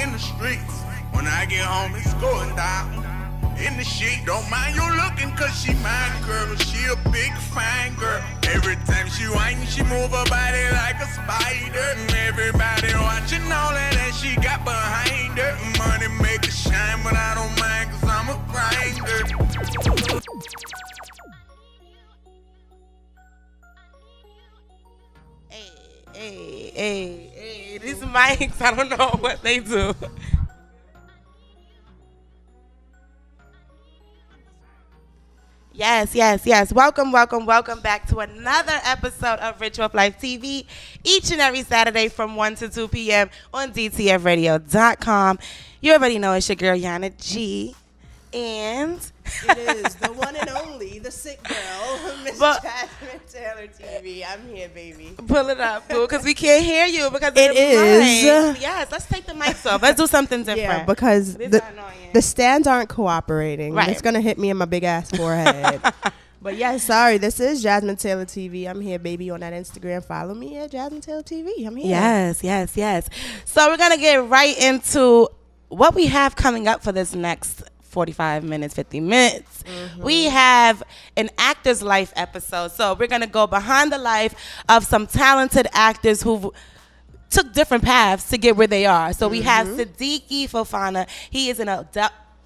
in the streets. When I get home, it's going down. In the sheet, don't mind you looking, cause she my girl. She a big fine girl. Every time she whine, she move her body like a spider. Everybody watching all that she got behind her. Money make her shine, but I don't mind, cause I'm a grinder. Hey, these mics, I don't know what they do. Yes. Welcome back to another episode of Rich Off Life TV, each and every Saturday from 1 to 2 p.m. on DTFradio.com. You already know it's your girl, Jhana G. And it is the one and only, the sick girl, Miss Jasmine Taylor TV. I'm here, baby. Pull it up, boo, because we can't hear you because it is. Yes, let's take the mics off. Let's do something different. Yeah, because the stands aren't cooperating. Right. It's going to hit me in my big ass forehead. But yeah, sorry. This is Jasmine Taylor TV. I'm here, baby, on that Instagram. Follow me at Jasmine Taylor TV. I'm here. Yes. So we're going to get right into what we have coming up for this next 45 minutes, 50 minutes. Mm-hmm. We have an actor's life episode. So we're going to go behind the life of some talented actors who took different paths to get where they are. So we have Sidiki Fofana. He is an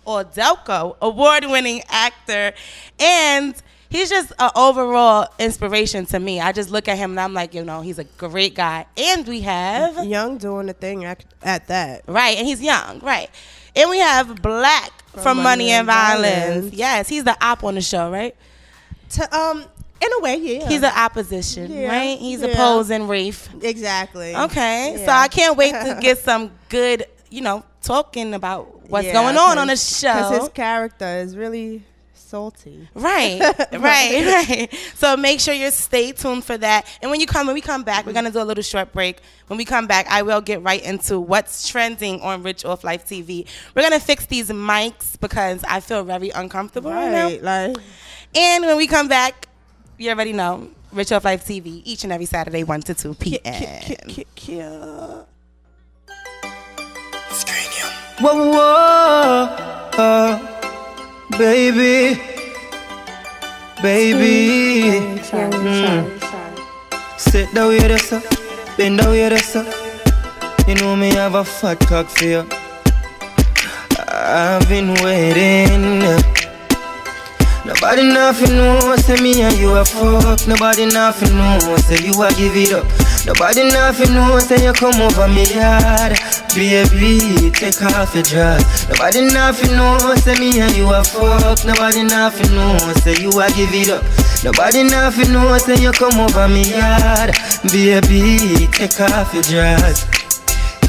Auldeco award-winning actor, and he's just an overall inspiration to me. I just look at him and I'm like, he's a great guy. And we have young doing the thing at that. Right, and he's young, right. And we have Black from Money and Violence. Yes, he's the op on the show, right? In a way, yeah. He's an opposition, right? He's opposing Rafe. Exactly. Okay, so I can't wait to get some good, talking about what's going on the show. Because his character is really salty. Right. So make sure you stay tuned for that. And when we come back, we're gonna do a little short break. When we come back, I will get right into what's trending on Rich Off Life TV. We're gonna fix these mics because I feel very uncomfortable right now. And when we come back, you already know, Rich Off Life TV, each and every Saturday, 1 to 2 p.m. Whoa. Baby. Sit down with us up, bend down with us up. You know me have a fat cock for you. I've been waiting. Nobody nothing knows, say me and you a fuck. Nobody nothing knows, say you a give it up. Nobody nothing knows, say you come over me yard. Baby, take off your dress. Nobody nothing knows, say me and you a fuck. Nobody nothing knows, say you a give it up. Nobody nothing knows, say you come over me yard. Baby, take off your dress.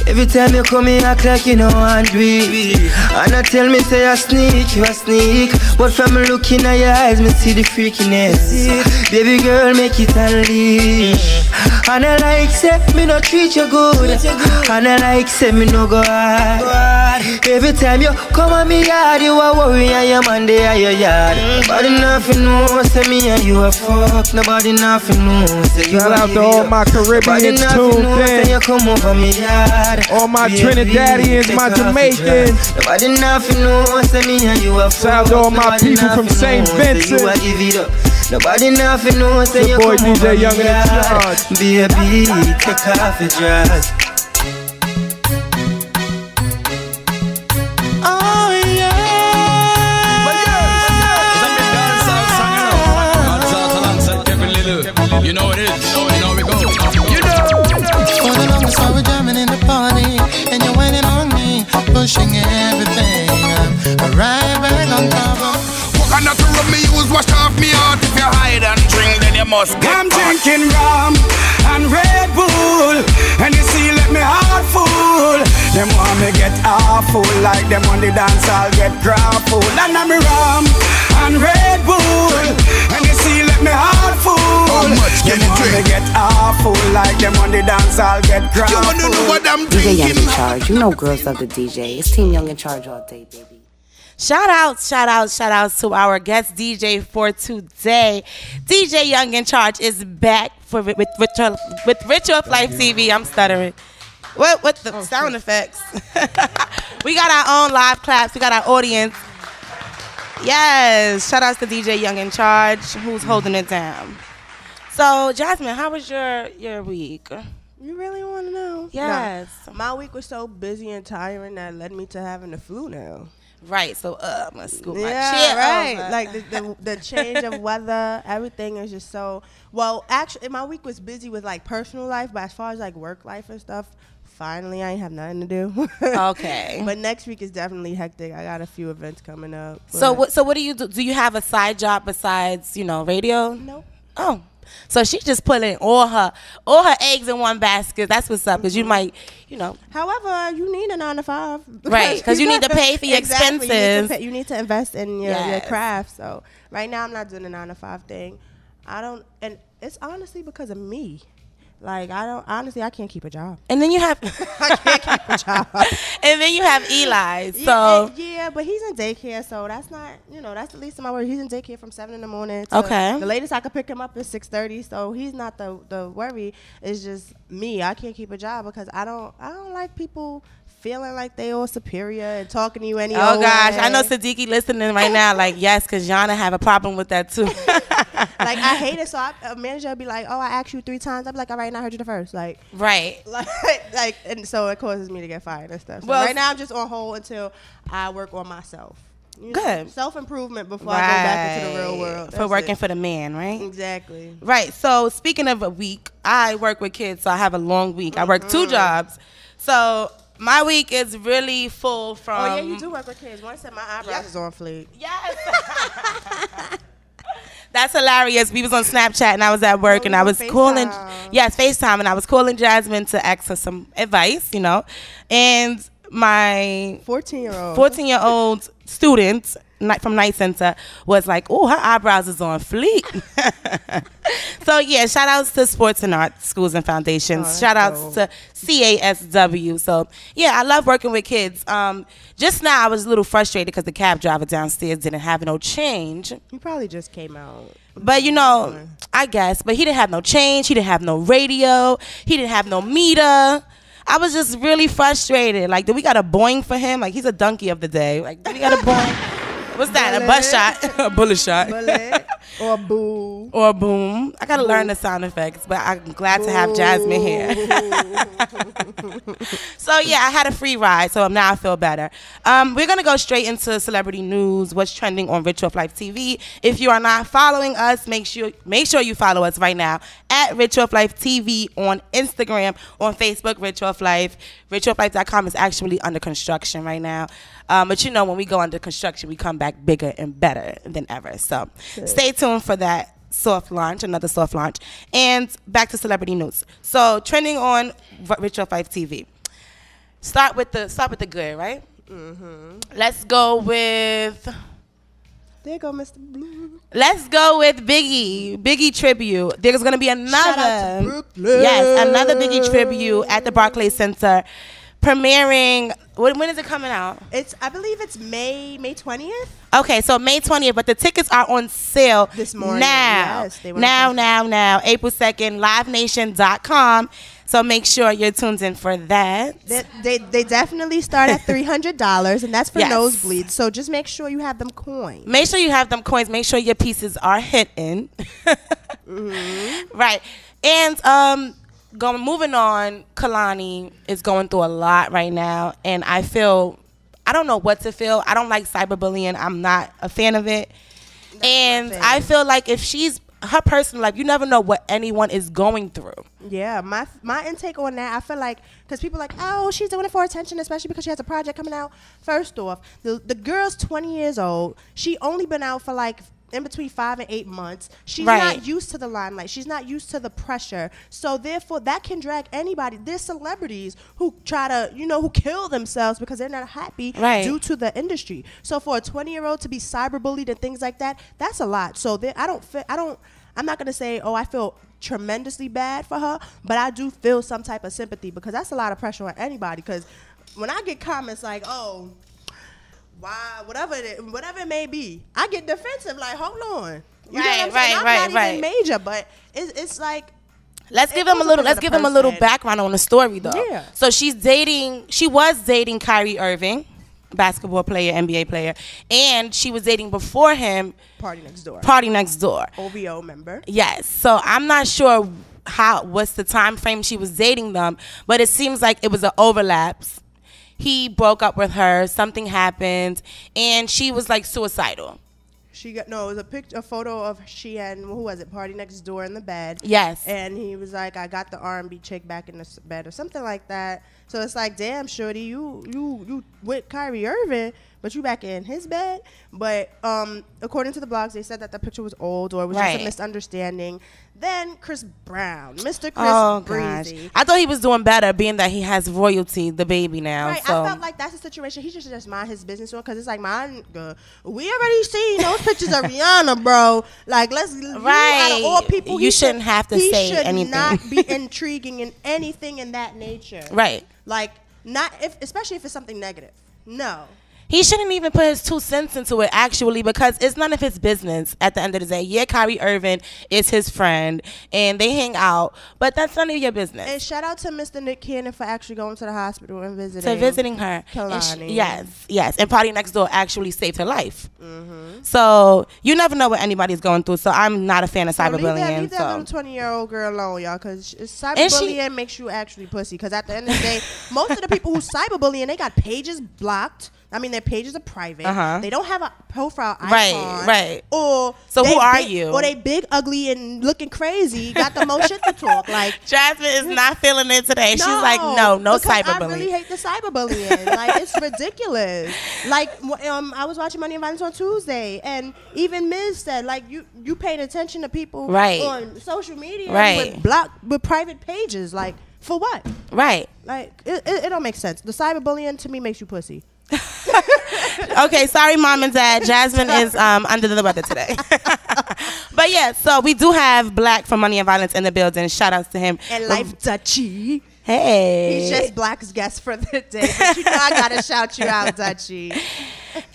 Every time you come here, act like you know and do it. And I tell me say you a sneak. But from looking at your eyes, me see the freakiness. Baby girl, make it unleash. And I like say me no treat you good. And I like say me no go hard. Every time you come at me yard, you a worry and your man dey at your yard. Nobody nothing knows, say me and you a fuck. Nobody nothing knows, say you a shout out to all my Caribbeans tuned in. You come over me yard. All my Trinidadians, my Jamaicans. Nobody nothing knows, say me and you a fuck. Shout out to all my people from St. Vincent. Nobody nothing knows, say you boy come DJ over Young me and in yard. charge. Baby, take off your dress. You know it is. You know we go. You know. For the longest while we're jamming in the party, and you're waiting on me, pushing everything. I'm right back on top of. And not to rub me use, wash off me out. If you hide and drink, then you must get I'm drinking rum and Red Bull, and you see, let me heart full. Them want me get awful, like them on the dance, I'll get grappled. And I'm rum and Red Bull, and you see, let me heart full. How much can them you want drink? me get awful, like them on the dance, I'll get grappled. You wanna know what I'm DJ Young drinking? in charge. You know girls love the DJ. It's Team Young in charge all day, baby. Shout outs to our guest DJ for today. DJ Young in Charge is back with Rich Off Life TV. I'm stuttering. What the sound effects? We got our own live claps. We got our audience. Yes. Shout outs to DJ Young in Charge, who's holding it down. So, Jasmine, how was your week? You really want to know? Yes. No, my week was so busy and tiring that led me to having the flu now. Right. So, I'm going to scoop my chair right. Over. Like, the change of weather, everything is just so... Well, actually, my week was busy with, like, personal life, but as far as, like, work life and stuff, finally, I ain't have nothing to do. Okay. But next week is definitely hectic. I got a few events coming up. So what do you do? Do you have a side job besides, radio? Nope. Oh. So she just putting all her eggs in one basket. That's what's up, because you might, However, you need a 9 to 5. Right, because you need to pay for your expenses. You need to invest in your craft. So right now, I'm not doing the 9 to 5 thing. And it's honestly because of me. Like, I can't keep a job. And then you have... I can't keep a job. And then you have Eli, so... Yeah, but he's in daycare, so that's not, that's the least of my worry. He's in daycare from 7 in the morning. Okay. The latest I could pick him up is 6:30, so he's not the worry. It's just me. I can't keep a job because I don't like people feeling like they all superior and talking to you any old gosh, way. I know Sidiki listening right now, like, yes, because Jhana have a problem with that, too. Like, I hate it. So a manager would be like, "Oh, I asked you 3 times." I'd be like, "All right, and I heard you the first." Like, right. Like, and so it causes me to get fired and stuff. So well, right now I'm just on hold until I work on myself. Good. Self-improvement before I go back into the real world. For working for the man, right? Exactly. Right. So speaking of a week, I work with kids, so I have a long week. I work 2 jobs. So my week is really full from... Oh, yeah, you do work with kids. One said my eyebrows is on fleek. Yes. That's hilarious. We was on Snapchat and I was at work and I was calling. Yes, FaceTime. And I was calling Jasmine to ask her some advice, And my 14-year-old student from Night Center was like, "Oh, her eyebrows is on fleek." So yeah, shout outs to sports and art schools and foundations. Shout outs to CASW. So yeah, I love working with kids. Just now I was a little frustrated because the cab driver downstairs didn't have no change. He probably just came out. But I guess. But he didn't have no change. He didn't have no radio. He didn't have no meter. I was just really frustrated. Like, do we got a boing for him? Like, he's a donkey of the day. Like, do we got a boing? What's that? Bullet. A bus shot? A bullet shot. Bullet. Or boo. Or boom. I got to learn the sound effects, but I'm glad to have Jasmine here. So, yeah, I had a free ride, so now I feel better. We're going to go straight into celebrity news, what's trending on Rich Off Life TV. If you are not following us, make sure you follow us right now at Rich Off Life TV on Instagram, on Facebook, Rich Off Life. RichOffLife.com is actually under construction right now. But when we go under construction, we come back bigger and better than ever. So stay tuned for that another soft launch. And back to celebrity news. So trending on Rich Off Life TV. Start with the good, right? Mm-hmm. Let's go with... There you go, Mr. Blue. Let's go with Biggie tribute. There's going to be another Biggie tribute at the Barclays Center premiering. When is it coming out? I believe it's May 20th. Okay, so May 20th, but the tickets are on sale this morning. Now. Yes, Now. April 2nd, livenation.com. So make sure you're tuned in for that. They definitely start at $300, and that's for nosebleeds. So just make sure you have them coins. Make sure you have them coins. Make sure your pieces are hidden. Mm-hmm. Right. And moving on, Kalani is going through a lot right now, and I don't know what to feel. I don't like cyberbullying. I'm not a fan of it. And I feel like if she's her personal life, you never know what anyone is going through. Yeah, my intake on that, I feel like, because people are like, oh, she's doing it for attention, especially because she has a project coming out. First off, the girl's 20 years old. She only been out for like in between 5 and 8 months. She's not used to the limelight. She's not used to the pressure. So therefore, that can drag anybody. There's celebrities who try to, who kill themselves because they're not happy due to the industry. So for a 20-year-old to be cyberbullied and things like that, that's a lot. So I'm not gonna say, I feel tremendously bad for her, but I do feel some type of sympathy because that's a lot of pressure on anybody. Because when I get comments like, why, whatever it may be, I get defensive. Like, hold on, I'm not even major, but it's like Let's give him a little background on the story though. Yeah. So she was dating Kyrie Irving, basketball player, NBA player, and she was dating before him Party Next Door. OVO member. Yes. So I'm not sure what's the time frame she was dating them, but it seems like it was an overlapse. He broke up with her, something happened, and she was like suicidal. It was a photo of she and who was it? Party Next Door in the bed. Yes. And he was like, I got the R&B chick back in the bed or something like that. So it's like, damn, shorty, you with Kyrie Irving, but you back in his bed. But according to the blogs, they said that the picture was old or it was just a misunderstanding. Then Chris Brown, Mr. Chris Breezy. Gosh. I thought he was doing better, being that he has royalty, the baby now. Right, so. I felt like that's the situation. He just mind his business because it's like, we already seen those pictures of Rihanna, bro. Like, out of all people, you shouldn't have to say anything. He should not be intriguing in anything in that nature. Right. Like, especially if it's something negative. No. He shouldn't even put his 2 cents into it, actually, because it's none of his business at the end of the day. Yeah, Kyrie Irving is his friend, and they hang out, but that's none of your business. And shout out to Mr. Nick Cannon for actually going to the hospital and visiting her. Kalani. Yes. And Party Next Door actually saved her life. Mm-hmm. So you never know what anybody's going through, so I'm not a fan of cyberbullying. Leave that little 20-year-old girl alone, y'all, because cyberbullying makes you actually pussy, because at the end of the day, most of the people who cyberbullying, they got pages blocked. I mean, their pages are private. They don't have a profile icon. Right. Or so who are you? Or they big, ugly, and looking crazy. Got the most shit to talk. Like Jasmine is not feeling it today. She's like, no cyberbullying. I really hate the cyberbullying. Like, it's ridiculous. Like, I was watching Money and Violence on Tuesday, and even Miz said, like, you paying attention to people on social media with private pages. Like, for what? Right. Like, it don't make sense. The cyberbullying to me makes you pussy. Okay, sorry, Mom and Dad. Jasmine is under the weather today. But yeah, so we do have Black from Money and Violence in the building. Shout outs to him. And Life Dutchie. Hey. He's just Black's guest for the day. But you know I gotta shout you out, Dutchie.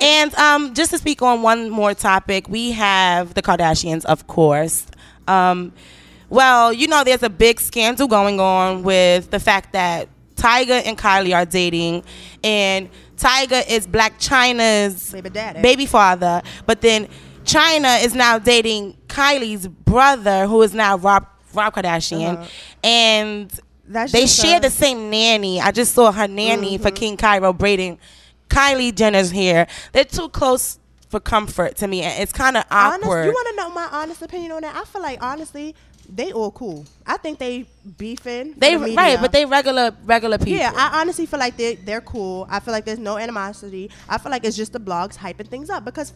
And just to speak on one more topic, we have the Kardashians, of course. Well, you know, there's a big scandal going on with the fact that Tyga and Kylie are dating, and Tyga is Black Chyna's baby father, but then Chyna is now dating Kylie's brother, who is now Rob Kardashian, and they share the same nanny. I just saw her nanny for King Cairo braiding Kylie Jenner's hair. They're too close for comfort to me, and it's kind of awkward. You want to know my honest opinion on that? I feel like, honestly, they all cool. I think they beefing. But they regular people. Yeah, I honestly feel like they're cool. I feel like there's no animosity. I feel like it's just the blogs hyping things up, because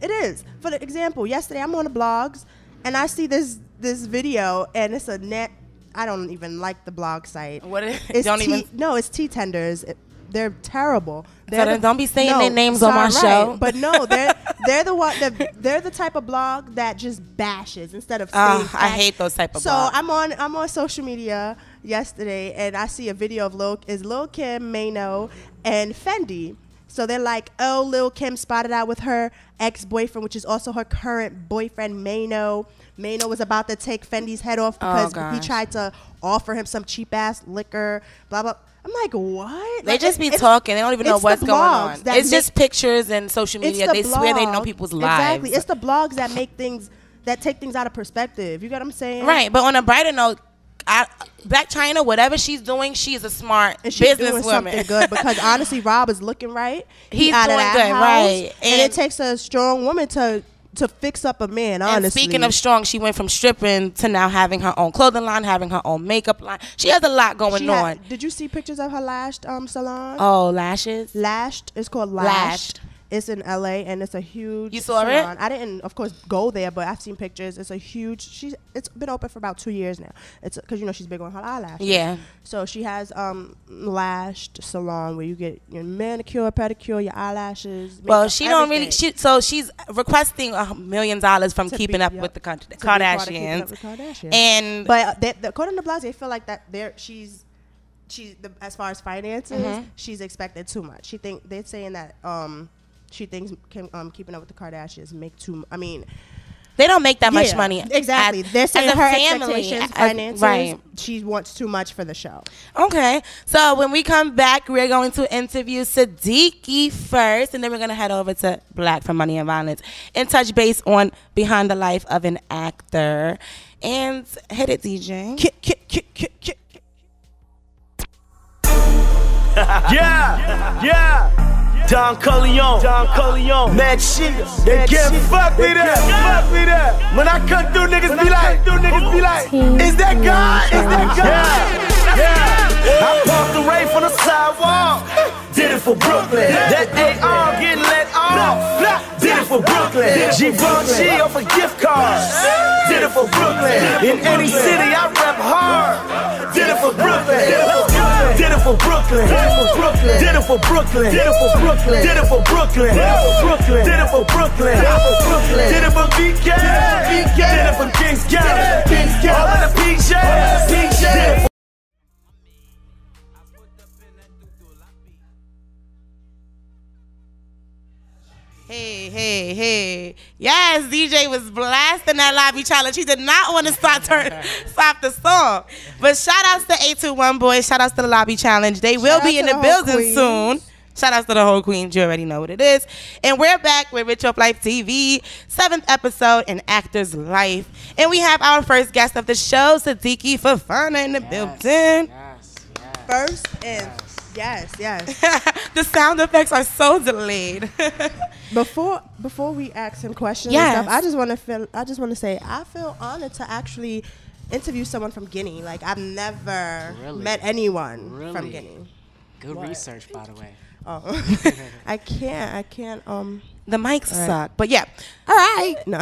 it is. For the example, yesterday I'm on the blogs and I see this video, and it's a net. I don't even like the blog site. What is it? No, it's tea tenders. They're terrible. Don't be saying their names on my show. But no, they're the type of blog that just bashes instead of saying I hate those type of blogs. So I'm on social media yesterday, and I see a video of Lil Kim, Mano, and Fendi. So they're like, oh, Lil Kim spotted out with her ex-boyfriend, which is also her current boyfriend, Mano. Mano was about to take Fendi's head off because he tried to offer him some cheap-ass liquor, blah, blah. I'm like, what? They just be talking. They don't even know what's going on. It's just pictures and social media. They swear they know people's lives. Exactly. It's the blogs that take things out of perspective. You get what I'm saying? Right. But on a brighter note, Black Chyna, whatever she's doing, she is a smart businesswoman. Something good, because honestly, Rob is looking right. He's out doing of that good, house, right? And it takes a strong woman to fix up a man, honestly. And speaking of strong, she went from stripping to now having her own clothing line, having her own makeup line. She has a lot going on. Did you see pictures of her lashed salon? Oh, lashes? Lashed. It's called Lashed. It's in LA, and it's a huge. You saw salon. it? I didn't, of course, go there, but I've seen pictures. It's a huge. It's been open for about 2 years now. It's because she's big on her eyelashes. Yeah. So she has Lashed salon where you get your manicure, pedicure, your eyelashes. Well, she don't really. So she's requesting $1 million from Keeping Up with the Kardashians. And but according to blogs, they feel like that she's as far as finances, she's expected too much. They're saying that. She thinks Keeping Up with the Kardashians make too. I mean, They don't make that much money. Exactly. They're saying as a her family, expectations, finances, right. she wants too much for the show. Okay. So when we come back, we're going to interview Sidiki first, and then we're going to head over to Black for Money and Violence and touch base on behind the life of an actor. And hit it, DJ. Yeah. Don Corleone, Mad Shit, they can't fuck me that. When I come through, niggas be like, is that God? Yeah. I parked the Ray from the sidewalk, did it for Brooklyn. That AR getting let off, did it for Brooklyn. Givenchy off a gift card, did it for Brooklyn. In any city, I rap hard, did it for Brooklyn. Did it for Brooklyn, did it for Brooklyn, did it for Brooklyn, did it for Brooklyn, did it for Brooklyn, did it for Brooklyn, did it for BK, did it for Kings County, all of the PJ. Hey. Yes, DJ was blasting that lobby challenge. He did not want to stop the song. But shout outs to 821 Boys. Shout outs to the lobby challenge. They will be in the building soon. Shout outs to the whole Queens. You already know what it is. And we're back with Rich Off Life TV, 7th episode, An Actor's Life. And we have our first guest of the show, Sidiki Fofana, in the building. First and yes. The sound effects are so delayed. Before we ask him questions and stuff, I just want to say I feel honored to actually interview someone from Guinea. Like I've never met anyone from Guinea. Good research, by the way. Oh, I can't. The mics suck, but yeah. All right. No.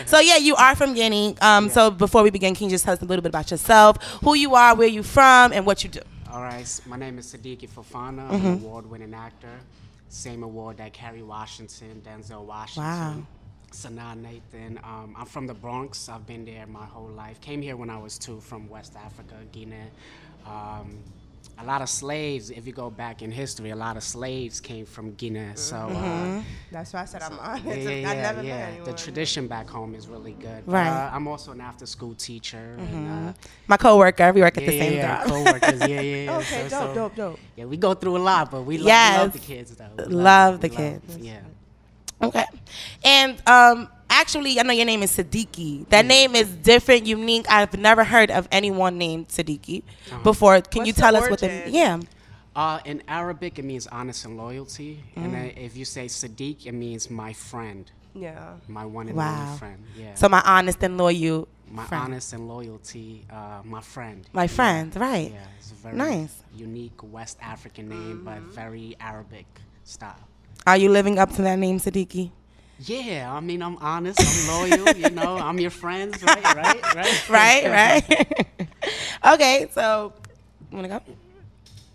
So yeah, you are from Guinea. So before we begin, can you just tell us a little bit about yourself, who you are, where you from, and what you do? All right. My name is Sidiki Fofana. I'm an award-winning actor. Same award that Kerry Washington, Denzel Washington, Sanaa Nathan. I'm from the Bronx. I've been there my whole life. Came here when I was 2 from West Africa, Guinea. A lot of slaves, if you go back in history, a lot of slaves came from Guinea. So that's why I said I'm honest. I never met anyone. The tradition back home is really good. Right. I'm also an after-school teacher. And, my coworker, we work at the same job. Co-workers, Okay, dope. Yeah, we go through a lot, but we love the kids, though. Love the kids. Yeah. Okay. And actually, I know your name is Sidiki. That name is different, unique. I've never heard of anyone named Sidiki before. Can you tell us what the in Arabic, it means honest and loyalty. And then if you say Siddiq, it means my friend. Yeah. My one and only friend. Yeah. So my honest and loyal My friend. honest and loyalty, my friend. My friend, right. Yeah, it's a very nice. Unique West African name, but very Arabic style. Are you living up to that name, Sidiki? Yeah, I mean, I'm honest, I'm loyal, you know, I'm your friends, right? Right. Okay, so, you wanna go?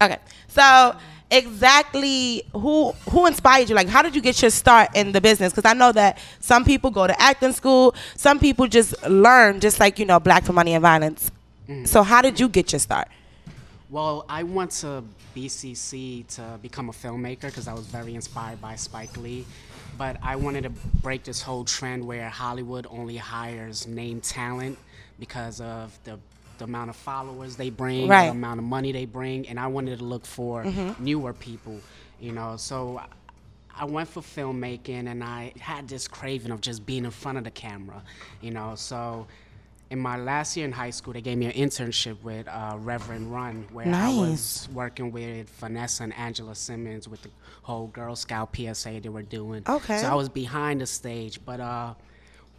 Okay, so exactly who inspired you? Like, how did you get your start in the business? Because I know that some people go to acting school, some people just learn, just like, you know, Black for Money and Violence. So how did you get your start? Well, I went to BCC to become a filmmaker because I was very inspired by Spike Lee. But I wanted to break this whole trend where Hollywood only hires named talent because of the amount of followers they bring, the amount of money they bring, and I wanted to look for newer people, you know. So I went for filmmaking, and I had this craving of just being in front of the camera, you know. So in my last year in high school, they gave me an internship with Reverend Run, where I was working with Vanessa and Angela Simmons with the whole Girl Scout PSA they were doing. Okay. So I was behind the stage, but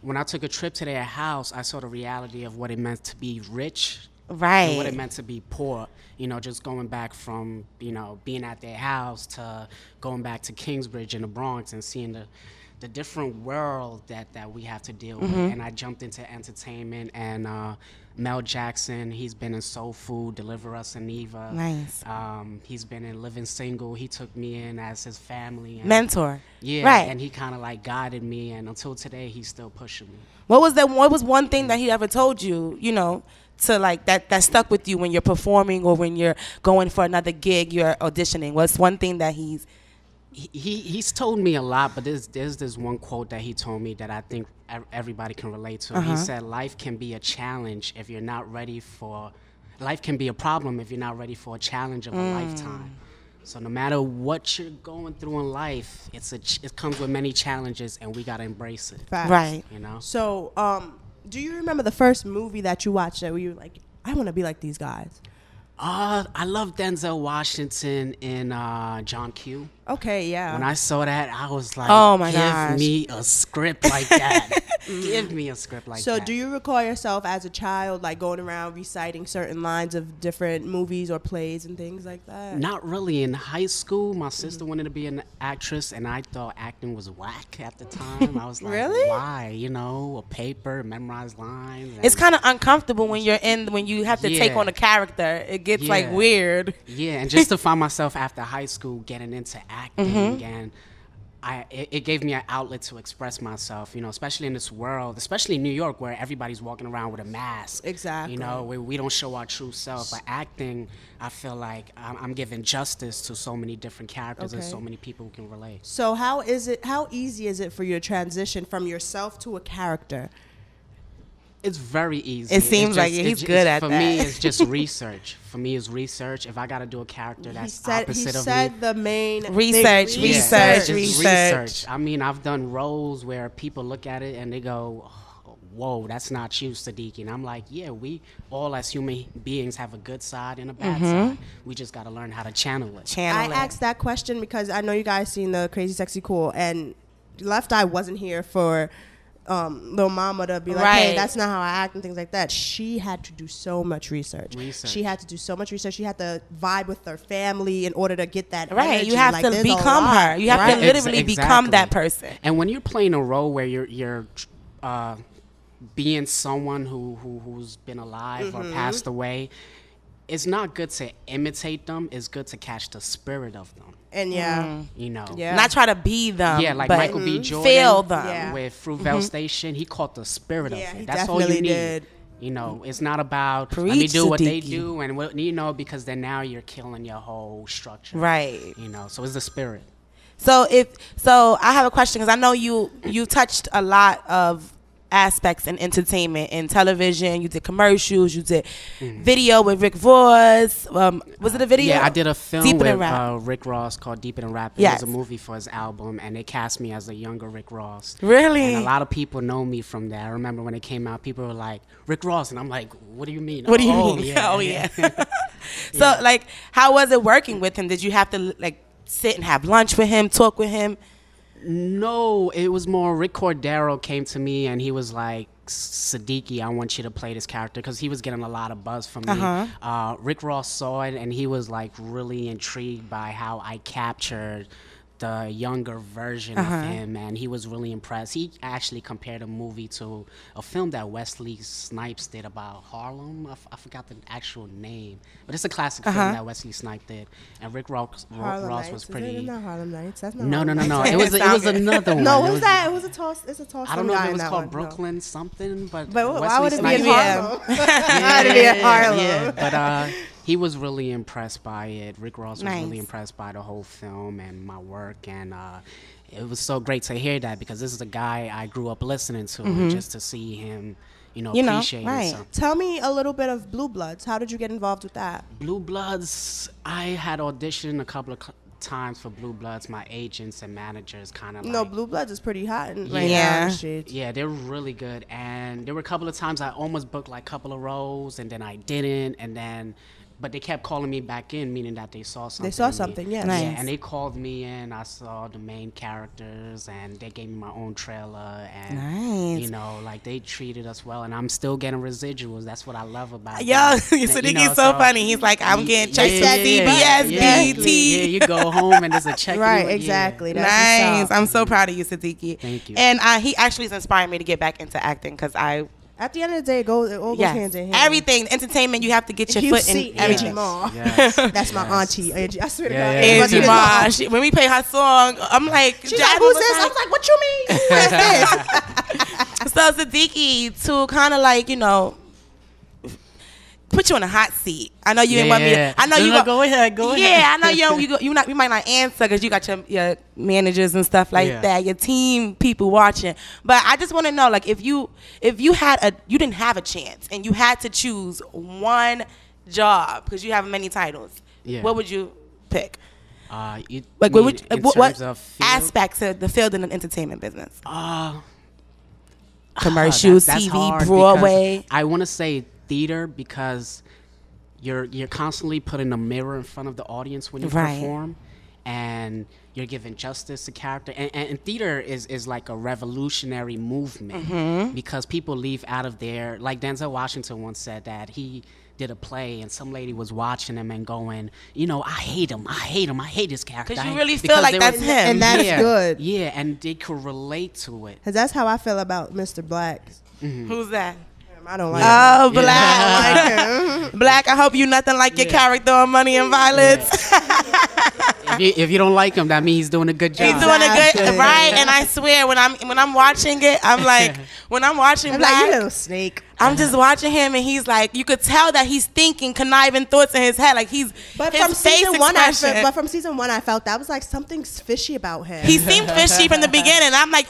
when I took a trip to their house, I saw the reality of what it meant to be rich, and what it meant to be poor. You know, just going back from, you know, being at their house to going back to Kingsbridge in the Bronx and seeing the different world that we have to deal with. And I jumped into entertainment, and Mel Jackson, he's been in Soul Food, Deliver Us and Eva. Nice. He's been in Living Single. He took me in as his family. And mentor. Yeah, right. And he kind of like guided me, and until today, he's still pushing me. What was one thing that he ever told you, you know, to like that stuck with you when you're performing or when you're going for another gig, you're auditioning? What's one thing that he's He's told me a lot, but there's this one quote that he told me that I think everybody can relate to. He said, life can be a challenge if you're not ready for, life can be a problem if you're not ready for a challenge of a lifetime. So no matter what you're going through in life, it comes with many challenges, and we gotta embrace it. Facts. Right. You know. So, do you remember the first movie that you watched that where you were like, I want to be like these guys? I love Denzel Washington in John Q. Okay, yeah. When I saw that, I was like, oh my give gosh. me a script like that. Give me a script like that. So do you recall yourself as a child, like going around reciting certain lines of different movies or plays and things like that? Not really. In high school, my sister wanted to be an actress, and I thought acting was whack at the time. I was like, really? Why? You know, a paper, memorize lines. It's kind of uncomfortable when you have to take on a character. It gets like weird. Yeah, and just to find myself after high school getting into acting and it gave me an outlet to express myself, you know, especially in this world, especially in New York where everybody's walking around with a mask. Exactly. You know, where we don't show our true self. But acting, I feel like I'm giving justice to so many different characters and so many people who can relate. So how easy is it for you to transition from yourself to a character? It's very easy. It seems like he's good at that. For me, it's just research. For me, it's research. If I got to do a character that's opposite of me. He said the main research. I mean, I've done roles where people look at it and they go, whoa, that's not you, Sidiki. And I'm like, yeah, we all as human beings have a good side and a bad side. We just got to learn how to channel it. I asked that question because I know you guys seen the Crazy Sexy Cool, and Left Eye wasn't here for Lil Mama to be like, hey, that's not how I act and things like that. She had to do so much research. She had to do so much research. She had to vibe with her family in order to get that energy. You have to become her. You have to literally become that person. And when you're playing a role where you're being someone who's been alive or passed away, it's not good to imitate them. It's good to catch the spirit of them. And you know, not try to be them. Yeah, like but Michael B. Jordan, feel them with Fruitvale Station. He caught the spirit of it. That's all definitely you need. did. You know, it's not about let me do what they do and what, you know, because then now you're killing your whole structure. Right. You know, so it's the spirit. So I have a question because I know you touched a lot of aspects in entertainment and television. You did commercials, you did video with Rick Ross. Was it a video? Yeah, I did a film with Rick Ross called Deeper Than Rap. It was a movie for his album, and they cast me as a younger Rick Ross. Really? And a lot of people know me from that. I remember when it came out, people were like, Rick Ross, and I'm like, what do you mean? What do you mean? Yeah. Oh, yeah. So, like, how was it working with him? Did you have to, like, sit and have lunch with him, talk with him? No, it was more Rick Cordero came to me and he was like, Sidiki, I want you to play this character because he was getting a lot of buzz from me. Rick Ross saw it and he was like really intrigued by how I captured the younger version of him, and he was really impressed. He actually compared a movie to a film that Wesley Snipes did about Harlem. I forgot the actual name, but it's a classic film that Wesley Snipes did. And Rick Ross was pretty. Is it not Harlem Nights? That's not no. Harlem Nights. It was another one. No, what was that? It was a toss. It's a toss. I don't know if it was called Brooklyn something, but why would it be in Harlem? Why would it be in Harlem? Yeah, but he was really impressed by it. Rick Ross was really impressed by the whole film and my work, and it was so great to hear that because this is a guy I grew up listening to, and just to see him, appreciate it. So. Tell me a little bit of Blue Bloods. How did you get involved with that? Blue Bloods, I had auditioned a couple of times for Blue Bloods. My agents and managers kind of No, Blue Bloods is pretty hot right now in the streets. Yeah, they're really good, and there were a couple of times I almost booked like a couple of roles, and then I didn't, and then. But they kept calling me back in, meaning that they saw something. They saw something, yes. Nice. Yeah, and they called me in. I saw the main characters, and they gave me my own trailer. And, like they treated us well. And I'm still getting residuals. That's what I love about it. Yo, Sidiki's so funny. He's like, I'm getting checks from CBS, BT. Yeah, you go home and there's a check. Right, exactly. Yeah. Nice. I'm so proud of you, Sidiki. Thank you. And he actually has inspired me to get back into acting because at the end of the day, it all goes hand in hand. Everything, entertainment, you have to get your foot in everything. Yes. That's my auntie, Angie. I swear to God. Angie Ma. When we play her song, I'm like, she's like, who's this? I was like, what you mean? Who is this? So Sidiki, to kind of like, put you in a hot seat. I know you didn't want me. I know you go ahead. Go ahead. Yeah, I know you might not answer because you got your managers and stuff like that, your team people watching. But I just want to know, like, if you didn't have a chance and you had to choose one job because you have many titles, what would you pick? What aspects of the field in the entertainment business? Commercials, that's TV, Broadway. I want to say theater because you're constantly putting a mirror in front of the audience when you perform, and you're giving justice to character. And theater is like a revolutionary movement because people leave out of there. Like Denzel Washington once said that he did a play and some lady was watching him and going, I hate him, I hate his character. Because you really feel like that's him. And that's good. Yeah, and they could relate to it. Because that's how I feel about Mr. Black. Who's that? I don't like him. Black. I like him. Black, I hope you nothing like your character on Money and Violence. If you don't like him, that means he's doing a good job. He's doing a good, right? And I swear, when I'm watching it, I'm like, when I'm watching Black, like, you little snake. I'm just watching him, and he's like, you could tell that he's thinking conniving thoughts in his head, like he's. But his from season one, I felt that was like something's fishy about him. He seemed fishy from the beginning. I'm like,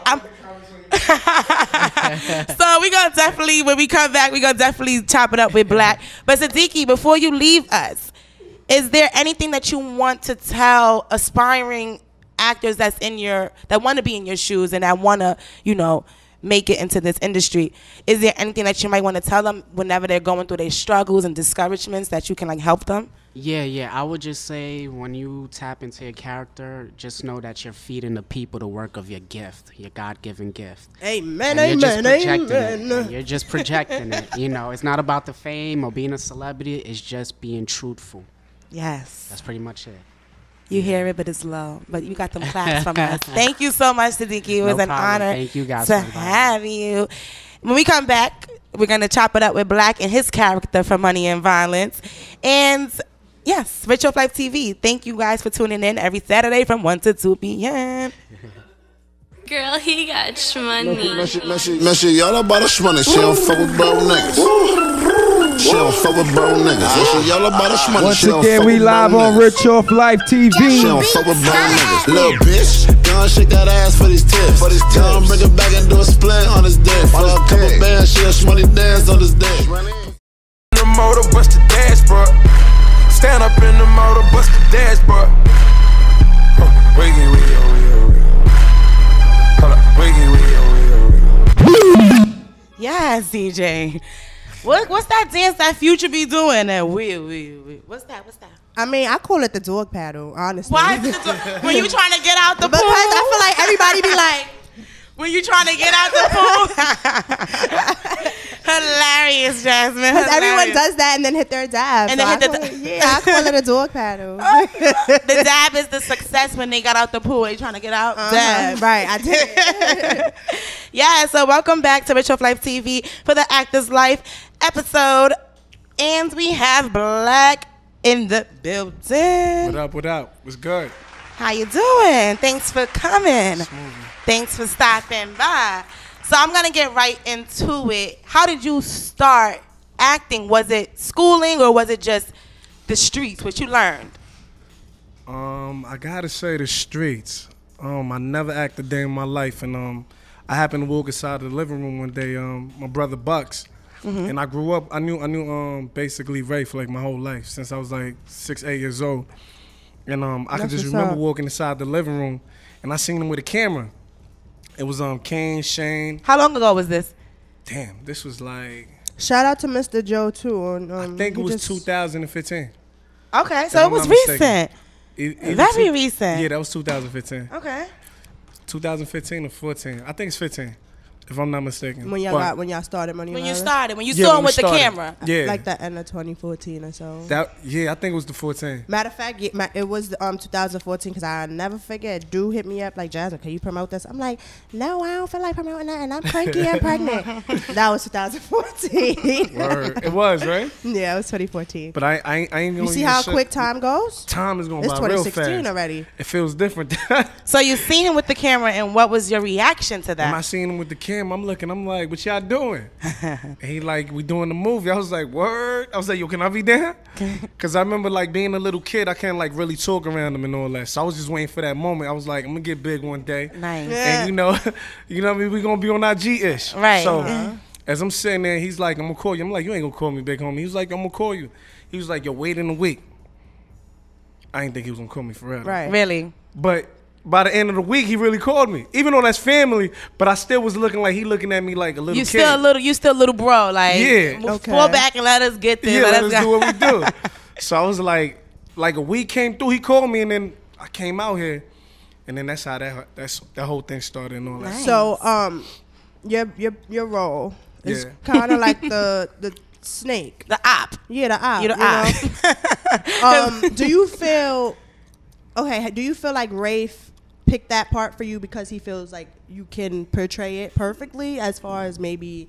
so we gonna definitely, when we come back, we gonna definitely chop it up with Black. But Sidiki, before you leave us, is there anything that you want to tell aspiring actors that want to be in your shoes and that want to, make it into this industry? Is there anything that you might want to tell them whenever they're going through their struggles and discouragements that you can help them? Yeah. I would just say when you tap into your character, just know that you're feeding the people the work of your gift, your God-given gift. Amen, amen. You're just projecting it. It's not about the fame or being a celebrity. It's just being truthful. Yes. That's pretty much it. You hear it, but it's low. But you got them claps from us. Thank you so much, Sidiki. It was an honor Thank you guys to have you. When we come back, we're going to chop it up with Black and his character from Money and Violence. And yes, Rich Off Life TV. Thank you guys for tuning in every Saturday from 1 to 2 p.m. Girl, he got shmoney. Man, y'all about shmoney. She don't fuck with bro niggas. She don't fuck with bro niggas. Y'all about shmoney. Once again, we live on Rich Off Life TV. She don't fuck with bro niggas. Little bitch, gon' shake that ass for these tips. Gon' bring it back and do a split on his dick. For a couple bands, she a shmoney dance on his dick. The motor bust the dashboard. Stand up in the motor, bust the dashboard. Yes, DJ. What's that dance that Future be doing? What's that? I mean, I call it the dog paddle, honestly. Why? When you trying to get out the pool? Because I feel like everybody be like, when you trying to get out the pool? Hilarious, Jasmine. Because everyone does that and then hit their dab. And then I call it a dog paddle. The dab is the success when they got out the pool. They trying to get out. Dab. Right, I did. Yeah, so welcome back to Rich Off Life TV for the Actor's Life episode. And we have Black in the building. What up? What's good? How you doing? Thanks for coming. Thanks for stopping by. So I'm going to get right into it. How did you start acting? Was it schooling or was it just the streets, what you learned? I got to say the streets. I never acted a day in my life. And I happened to walk inside the living room one day, my brother Bucks. And I grew up, I knew basically Ray for like my whole life since I was like 6, 8 years old. And I could just remember walking inside the living room and I seen him with a camera. It was Kane, Shane. How long ago was this? Damn, this was like... Shout out to Mr. Joe, too. I think it was 2015. Okay, so it was recent. Very recent. Yeah, that was 2015. Okay. 2015 or 14. I think it's 15. If I'm not mistaken. When y'all started Money. When you started, when you saw him with the camera. Yeah. Like the end of 2014 or so. I think it was the 14. Matter of fact, it was 2014 because I'll never forget. Dude hit me up like, Jasmine, can you promote this? I'm like, no, I don't feel like promoting that, and I'm cranky and pregnant. That was 2014. Word. It was, right? Yeah, it was 2014. But I ain't gonna. You see how quick time goes? Time is going by real fast. It's 2016 already. It feels different. So you seen him with the camera, and what was your reaction to that? When I seen him with the camera, camera. I'm looking. I'm like, what y'all doing? And he like, we doing the movie. I was like, word. I was like, yo, can I be there? Because I remember like being a little kid, I can't like really talk around him and all that. So I was just waiting for that moment. I was like, I'm gonna get big one day. Nice. And you know what I mean? We gonna be on IG-ish. Right. So as I'm sitting there, he's like, I'm gonna call you. I'm like, you ain't gonna call me, big homie. He was like, I'm gonna call you. He was like, yo, wait in a week. I didn't think he was gonna call me forever. Right. Really? But by the end of the week, he really called me. Even though that's family, but I still was looking like he looking at me like a little kid. You still a little bro. Like, fall back and let us get there. Yeah, let us do what we do. So I was like a week came through, he called me, and then I came out here, and then that's how that whole thing started and all that. Nice. So your role is kind of like the snake, the op. Yeah, the op. You're the op. Do you feel like Rafe picked that part for you because he feels like you can portray it perfectly, as far as maybe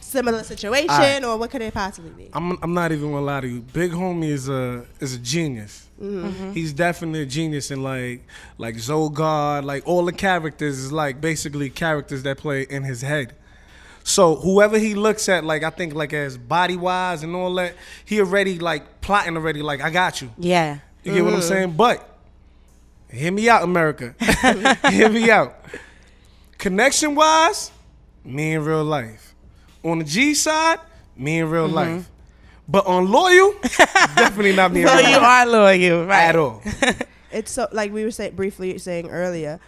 similar situation, or what could it possibly be? I'm not even gonna lie to you. Big homie is a genius. Mm-hmm. He's definitely a genius in like Zogard, like all the characters is like basically characters that play in his head. So whoever he looks at, like I think like as body wise and all that, he already like plotting already. Like I got you. Yeah. You get what I'm saying? But hear me out, America. Hear me out. Connection wise, me in real life. On the G side, me in real life. But on loyal, definitely not me in real life. You are loyal, right? At all. It's so, like we were briefly saying earlier,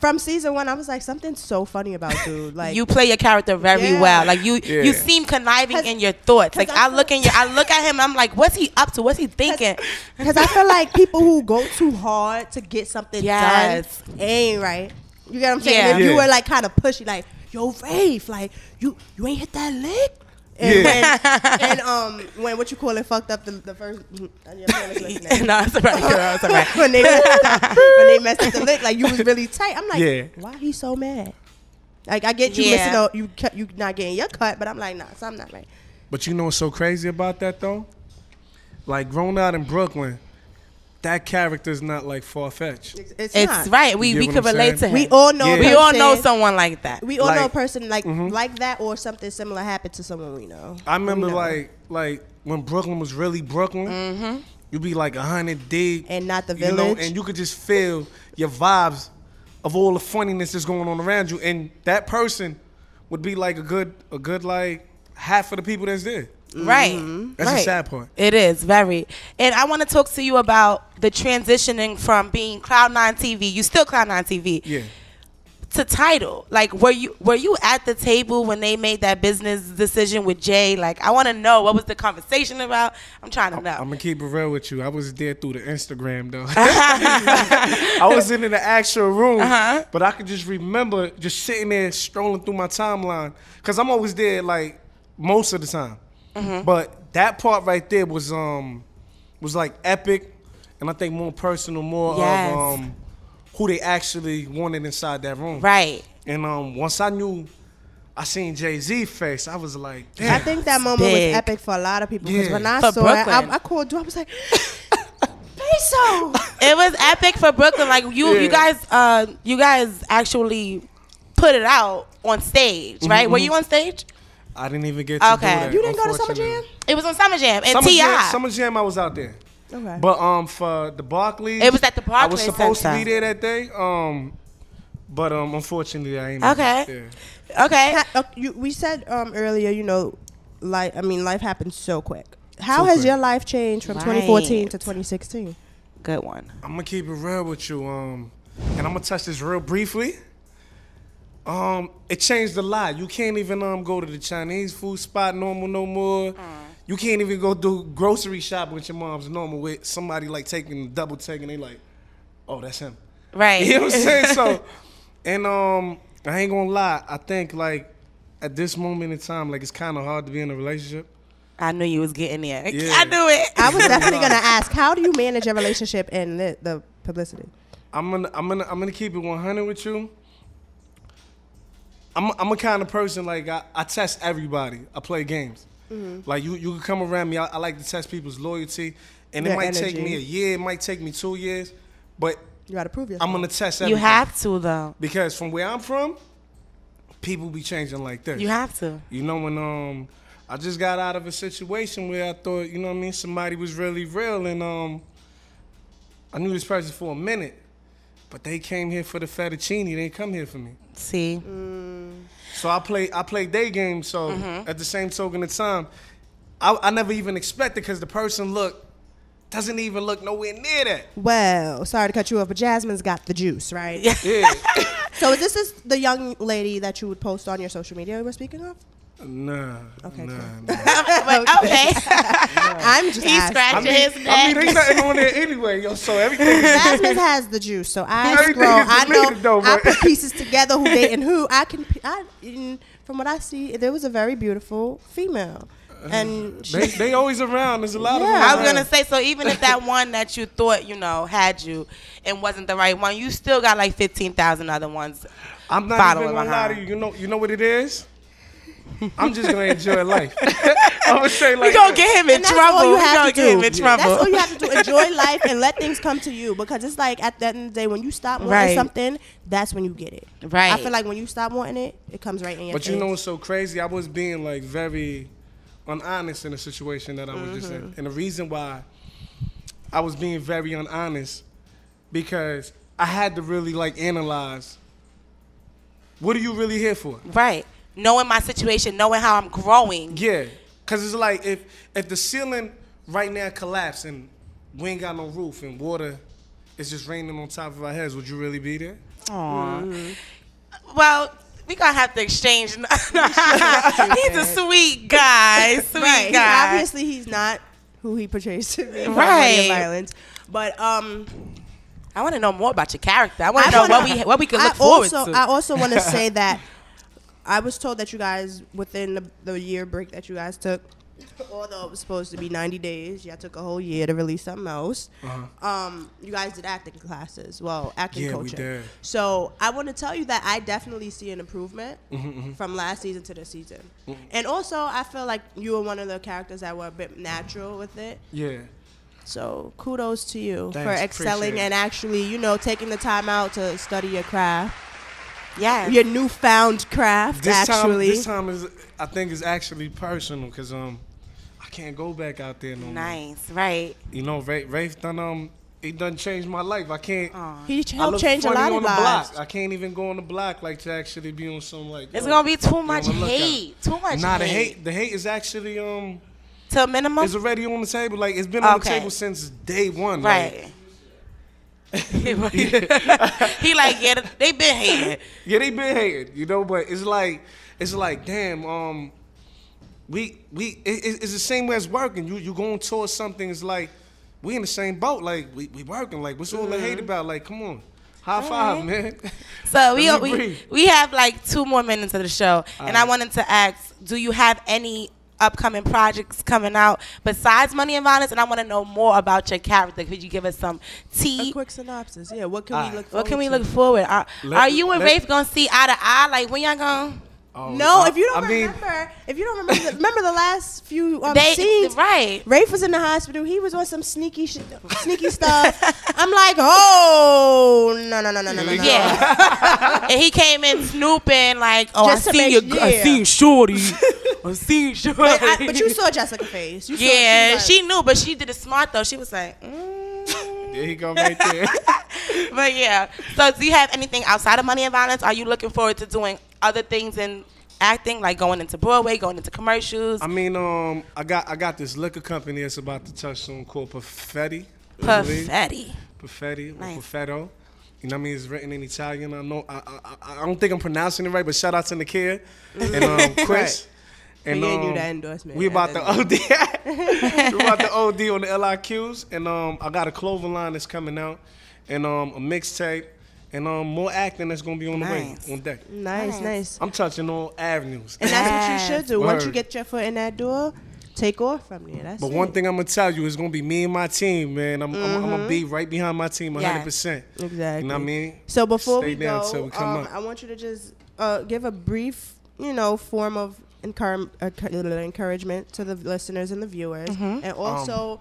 from season 1, I was like, something's so funny about dude. Like, you play your character very well. Like you seem conniving in your thoughts. Like I look at him, I'm like, what's he up to? What's he thinking? Because I feel like people who go too hard to get something done ain't right. You get what I'm saying? Yeah. If you were like kind of pushy, like, yo, Rafe, like you ain't hit that lick. And when what you call it fucked up the first no, it's alright, girl, it's alright. when they messed up the lick, like you was really tight. I'm like, why he so mad? Like I get you missing out, you not getting your cut, but I'm like, nah, something not right. But you know what's so crazy about that though? Like growing out in Brooklyn, that character's not like far-fetched. It's not. Right. We could relate to him. We all know. We all know someone like that. We all know a person like that, or something similar happened to someone we know. I remember like when Brooklyn was really Brooklyn, you'd be like 100 deep. And not the village. And you could just feel your vibes of all the funniness that's going on around you. And that person would be like a good like half of the people that's there. Right. That's the sad part. It is, very. And I want to talk to you about the transitioning from being Cloud9 TV, you still Cloud9 TV, to Tidal. Like, were you at the table when they made that business decision with Jay? Like, I want to know, what was the conversation about? I'm trying to know. I'm going to keep it real with you. I was there through the Instagram, though. I wasn't in the actual room, but I could just remember just sitting there strolling through my timeline, because I'm always there, like, most of the time. But that part right there was like epic, and I think more personal, more of who they actually wanted inside that room. Right. And once I seen Jay-Z face, I was like, damn. I think that moment was epic for a lot of people, because when I saw it, I called you. I was like, Peso. It was epic for Brooklyn. Like you guys actually put it out on stage, right? Were you on stage? I didn't even get to do that. You didn't go to Summer Jam? It was on Summer Jam and T.I. Summer Jam, I was out there. Okay. But for the Barclays, it was at the Barclays I was supposed to be there that day. But unfortunately, I ain't. Okay. Okay. We said earlier, you know, life happens so quick. How has your life changed from 2014 to 2016? Good one. I'm gonna keep it real with you. And I'm gonna touch this real briefly. It changed a lot. You can't even go to the Chinese food spot normal no more. You can't even go do grocery shopping with your mom's normal with somebody like double taking. They like, oh, that's him. Right. You know what I'm saying? So, and I ain't gonna lie. I think like at this moment in time, like it's kind of hard to be in a relationship. I knew you was getting there. Yeah. I knew it. I was definitely gonna ask, how do you manage a relationship and the publicity? I'm gonna keep it 100 with you. I'm a kind of person, like, I test everybody. I play games. Like, you can come around me. I like to test people's loyalty. And it might take me a year. It might take me 2 years. But you got to prove yourself. I'm going to test everybody. You have to, though. Because from where I'm from, people be changing like this. You have to. You know, when I just got out of a situation where I thought, you know what I mean, somebody was really real, and I knew this person for a minute, but they came here for the fettuccine. They didn't come here for me. See. So I played their game. So at the same token of time, I never even expected, because the person doesn't even look nowhere near that. Well, sorry to cut you off, but Jasmine's got the juice, right? Yeah. So is this the young lady that you would post on your social media we were speaking of? Nah. Okay. Nah. Okay. I'm just He's asking. scratching his neck. I mean, there's nothing on there anyway, yo. So everything. Jasmine has the juice, so I Everything scroll. is I deleted, know. though, I but- put pieces together. Who dating who? From what I see, there was a very beautiful female, and they always around. There's a lot of them. I was gonna say, so even if that one that you thought had you and wasn't the right one, you still got like 15,000 other ones. I'm not following even gonna lie to behind. you. You know what it is? I'm just gonna enjoy life. I'm gonna say like We gonna get him in trouble. We gonna get him in trouble. That's all you have to do. Enjoy life and let things come to you, because it's like at the end of the day, when you stop wanting something, that's when you get it. Right. I feel like when you stop wanting it, it comes right in your But face. you know what's so crazy? I was being like very honest in a situation that I was just in. And the reason why I was being very honest, because I had to really like analyze, what are you really here for? Right. Knowing my situation, knowing how I'm growing. Yeah. Cause it's like if the ceiling right now collapsed and we ain't got no roof and water is just raining on top of our heads, would you really be there? Aww. Well, we gonna have to exchange. He's a sweet guy. Sweet guy. Obviously, he's not who he portrays to be. Right. Violence. But I want to know more about your character. I want to know what we can look forward to. I also want to say that I was told that you guys, within the year break that you guys took, although it was supposed to be 90 days, y'all took a whole year to release something else. You guys did acting classes, acting coaching. We did. So I want to tell you that I definitely see an improvement from last season to this season. And also, I feel like you were one of the characters that were a bit natural with it. Yeah. So kudos to you Thanks, for excelling appreciate it. and actually, taking the time out to study your craft. Yeah. Your newfound craft, This actually. time I think is actually personal, because I can't go back out there no more. Nice, right. You know, Rafe done he done changed my life. I can't. He I helped look change a funny lot on of the lives. block. I can't even go on the block like to actually be on some like. It's yo, gonna be too yo, much look hate. out. Too much Nah, hate. the hate is actually to a minimum. It's already on the table. Like it's been on the Okay. table since day one. Right. He like, yeah, they been hating. Yeah, they been hating, you know, but it's like damn, it's the same way as working. You going towards something, it's like we in the same boat, like we working, like what's all the hate about? Like, come on. High five, man. So Let me breathe. we have like 2 more minutes of the show, and I wanted to ask, do you have any upcoming projects coming out besides Money and Violence? And I want to know more about your character. Could you give us some tea? A quick synopsis. Yeah, what can we look forward What can we to? look forward? Are you and Rafe gonna see eye to eye? Like when y'all gonna? No, if you don't remember the last few scenes. Right. Rafe was in the hospital. He was on some sneaky stuff. I'm like, oh no. Yeah. And he came in snooping like, oh, Just to I seen Shorty. I seen Shorty. But you saw Jessica's face. She knew, but she did it smart though. She was like, There he go right there. But yeah. So do you have anything outside of Money and Violence? Are you looking forward to doing other things in acting, like going into Broadway, going into commercials? I mean, I got this liquor company that's about to touch soon called Perfetti. Perfetti. Perfetti. Or Nice. Perfetto. You know what I mean? It's written in Italian. I know. I don't think I'm pronouncing it right, but shout out to Nakia and Chris. And We gave you that endorsement. We about to OD. We about to OD on the LIQs, and I got a clothing line that's coming out, and a mixtape, and more acting that's gonna be on the way, on deck. Nice. I'm touching all avenues. And that's what you should do. Once you Word. get your foot in that door, take off from there. That's But it. one thing I'm gonna tell you is gonna be me and my team, man. I'm gonna be right behind my team 100%. Exactly. You know what I mean? So before Stay we down go, till we come up. I want you to just give a brief, form of encouragement to the listeners and the viewers, and also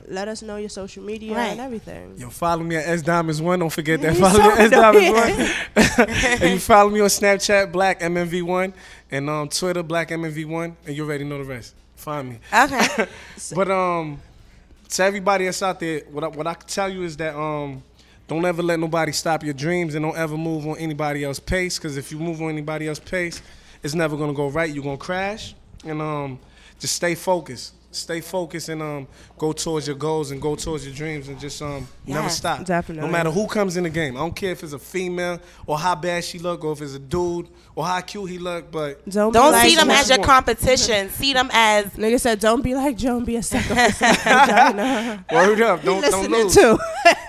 let us know your social media and everything. Yo, follow me at SDiamonds1. Don't forget that. Follow me at SDiamonds1. And you follow me on Snapchat, BlackMMV1, and on Twitter, BlackMMV1, and you already know the rest. Find me. Okay. But to everybody that's out there, what I can tell you is that don't ever let nobody stop your dreams, and don't ever move on anybody else's pace, because if you move on anybody else's pace, it's never gonna go right. You're gonna crash. And just stay focused. Stay focused and go towards your goals and go towards your dreams, and just never stop. Definitely. No matter who comes in the game. I don't care if it's a female or how bad she look, or if it's a dude or how cute he look, but don't see them as your competition. See them as nigga said. Don't be like Joe and be a sucker for some vagina. Word up. Don't lose. Too.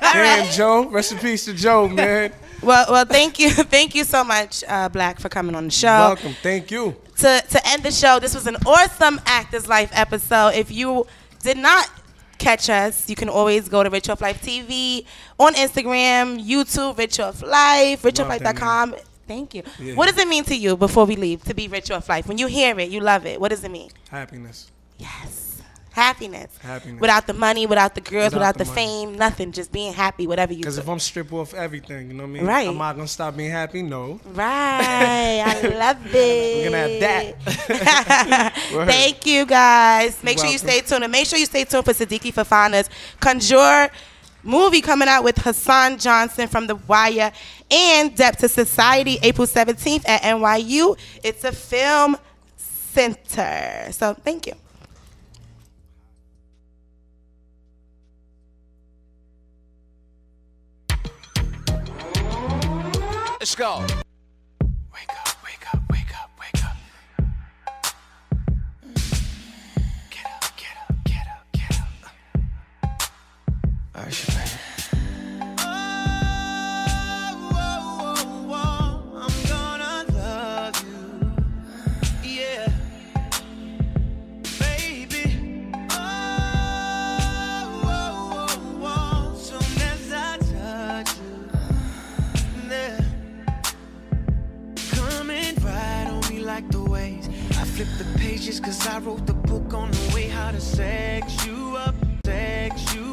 Damn, Joe. Rest in peace to Joe, man. Well, thank you so much, Black, for coming on the show. Welcome. Thank you. To end the show, this was an awesome Actors Life episode. If you did not catch us, you can always go to Rich Off Life TV on Instagram, YouTube, Rich Off Life, richofflife.com. Thank you. Yeah. What does it mean to you, before we leave, to be Rich Off Life? When you hear it, you love it. What does it mean? Happiness. Yes. Happiness. Happiness. Without the money, without the girls, without the fame, nothing. Just being happy, whatever you do. Because if I'm stripped off everything, you know what I mean? Right. Am I going to stop being happy? No. Right. I love it. We're going to have that. Thank you, guys. Make sure you stay tuned. And make sure you stay tuned for Sidiki Fofana's Conjure movie coming out with Hassan Johnson from The Wire and Depth to Society, April 17th at NYU. It's a film center. So thank you. Let's go. Wake up, wake up, wake up, wake up. Get up, get up, get up, get up. All right, shit, baby. I'm gonna love you. Yeah. Baby. Soon as I touch you. Yeah. Like the ways I flip the pages, cause I wrote the book on the way how to sex you up, sex you